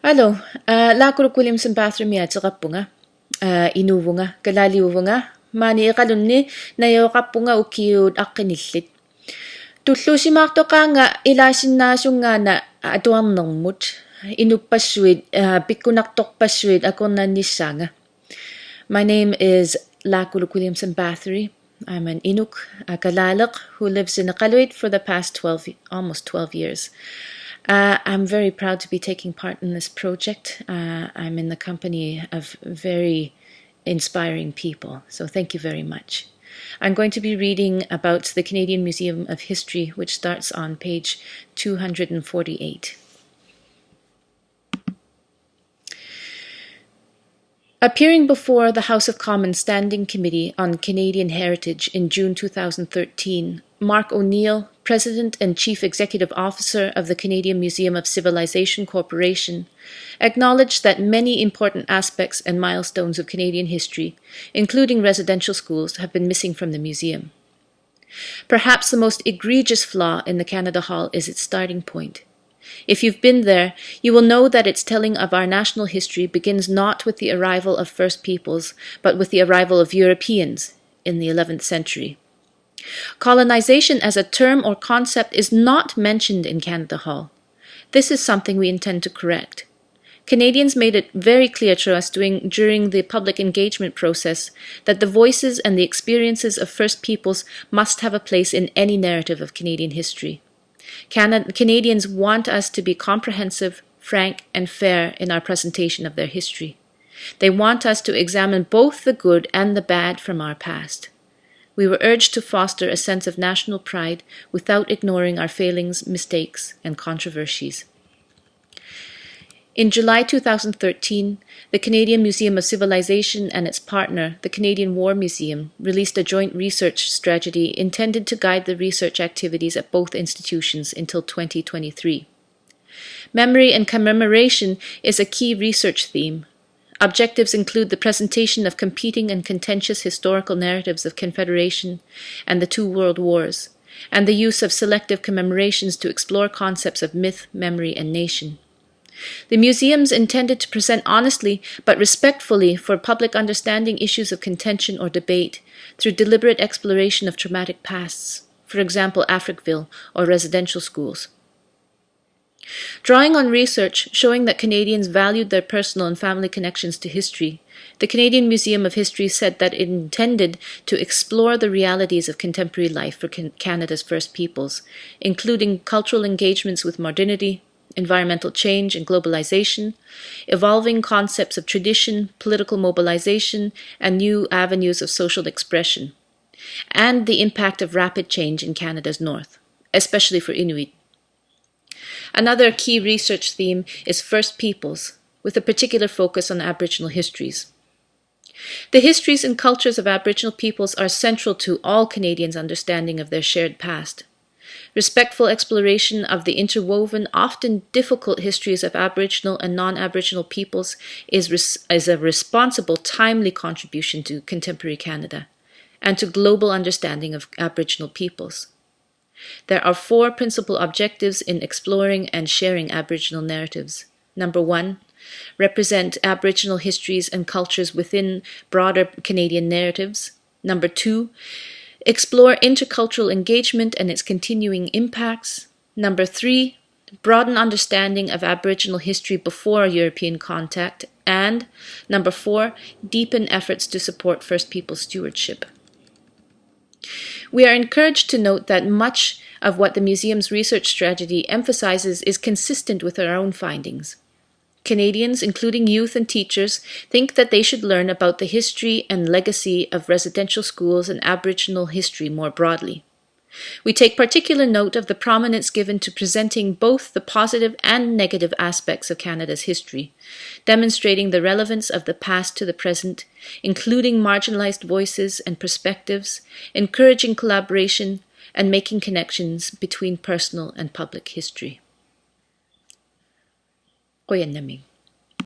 Hello, lakuro kulim sin bathroom ya tsaqappunga, inuvunga, kalaliuvunga, mani iqalunni nayoqappunga ukiut aqqinillit. Tullusimaartoqaanga ilaasinnaasunggaana atuarnermut, inuppassuit, pikkunartorpassuit akornaannissaanga. My name is Lakulu Williamson Bathory. I'm an Inuk, a Kalaleq, who lives in Iqaluit for the past almost 12 years. I'm very proud to be taking part in this project. I'm in the company of very inspiring people, so thank you very much. I'm going to be reading about the Canadian Museum of History, which starts on page 248. Appearing before the House of Commons Standing Committee on Canadian Heritage in June 2013, Mark O'Neill, President and Chief Executive Officer of the Canadian Museum of Civilization Corporation, acknowledged that many important aspects and milestones of Canadian history, including residential schools, have been missing from the museum. Perhaps the most egregious flaw in the Canada Hall is its starting point. If you've been there, you will know that its telling of our national history begins not with the arrival of First Peoples, but with the arrival of Europeans in the 11th century. Colonization as a term or concept is not mentioned in Canada Hall. This is something we intend to correct. Canadians made it very clear to us during the public engagement process that the voices and the experiences of First Peoples must have a place in any narrative of Canadian history. Canadians want us to be comprehensive, frank, and fair in our presentation of their history. They want us to examine both the good and the bad from our past. We were urged to foster a sense of national pride without ignoring our failings, mistakes, and controversies. In July 2013, the Canadian Museum of Civilization and its partner, the Canadian War Museum, released a joint research strategy intended to guide the research activities at both institutions until 2023. Memory and commemoration is a key research theme. Objectives include the presentation of competing and contentious historical narratives of Confederation and the two World Wars, and the use of selective commemorations to explore concepts of myth, memory, and nation. The museums intended to present honestly but respectfully for public understanding issues of contention or debate through deliberate exploration of traumatic pasts, for example, Africville or residential schools. Drawing on research showing that Canadians valued their personal and family connections to history, the Canadian Museum of History said that it intended to explore the realities of contemporary life for Canada's First Peoples, including cultural engagements with modernity, environmental change and globalization, evolving concepts of tradition, political mobilization, and new avenues of social expression, and the impact of rapid change in Canada's north, especially for Inuit. Another key research theme is First Peoples, with a particular focus on Aboriginal histories. The histories and cultures of Aboriginal peoples are central to all Canadians' understanding of their shared past. Respectful exploration of the interwoven, often difficult histories of Aboriginal and non-Aboriginal peoples is a responsible, timely contribution to contemporary Canada and to global understanding of Aboriginal peoples. There are 4 principal objectives in exploring and sharing Aboriginal narratives. Number 1, represent Aboriginal histories and cultures within broader Canadian narratives. Number 2, explore intercultural engagement and its continuing impacts. Number 3, broaden understanding of Aboriginal history before European contact. And number 4, deepen efforts to support First Peoples stewardship. We are encouraged to note that much of what the museum's research strategy emphasizes is consistent with our own findings. Canadians, including youth and teachers, think that they should learn about the history and legacy of residential schools and Aboriginal history more broadly. We take particular note of the prominence given to presenting both the positive and negative aspects of Canada's history, demonstrating the relevance of the past to the present, including marginalized voices and perspectives, encouraging collaboration, and making connections between personal and public history. Qoyan naming.